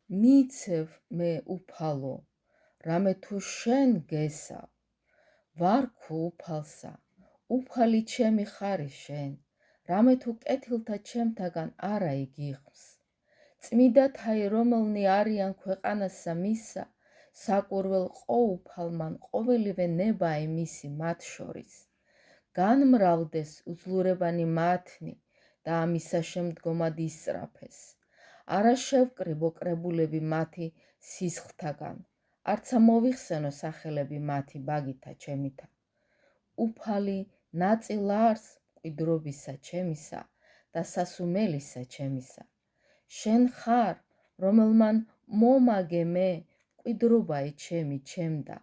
მიცევ მე უფალო, რამე თუ შენ გესავ, ვარქო უფალსა, უფალი ჩემი ხარი შენ, რამე თუ კეთილთა ჩემთაგან არა იგიღმს. წმიდათაი რომელნი არიან ქვეყანასა მისა, საკურվել ყოუფალმან ყოველივე ნებაი მისი მათ შორის. განმრავლდეს უძლურებანი მათნი და ამისა შემდგომად ისწრაფეს. არა შევკრიბო კრებულები მათი სისხლთაგან, არცა მოვიხსენო სახელები მათი ბაგითა ჩემითა. უფალი ნაწილ არს მკვიდრობისა ჩემისა და სასუმელისა ჩემისა. შენ ხარ, რომელმან მომაგე მე მკვიდრობაი ჩემი ჩემდა,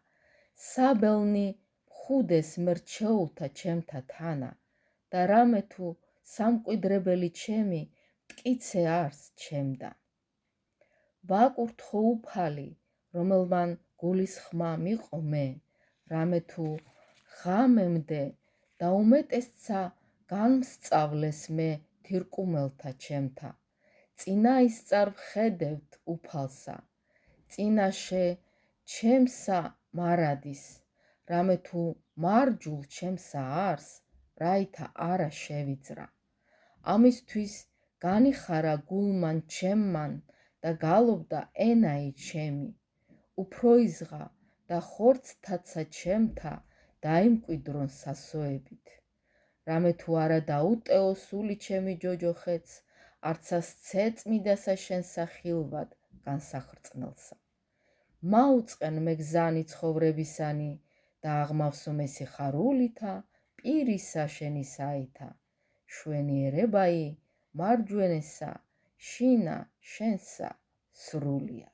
საბელნი ხუდეს მრჩეულთა ჩემთა თანა და რამე თუ სამკვიდრებელი ჩემი მტკიცე არს ჩემდა. ვაკურთხო უფალი, რომელმან გულის ხმა მიყო მე, რამე თუ ღამემდე და უმეტესცა განმსწავლეს მე თირკუმელთა ჩემთა. წინაისწარ ვხედევთ უფალსა, წინაშე ჩემსა მარადის, რამე თუ მარჯულ ჩემსა არს, რაითა არა შევიძრა. ამისთვის განიხარა გულმან ჩემმან და გალობდა ენაი ჩემი, უფრო იზღა და ხორცთაცა ჩემთა დაიმკვიდრონ სასოებით. რამე თუ არა დაუტეო სული ჩემი ჯოჯოხეთს, არცა სცეწმიდასა შენსა ხილვად განსახრწნელსა. მაუწყენ მე გზანი ცხოვრებისანი და აღმავსო მე სიხარულითა პირისა შენისაითა. შვენიერებაი მარჯვენესა შინა შენსა სრულია.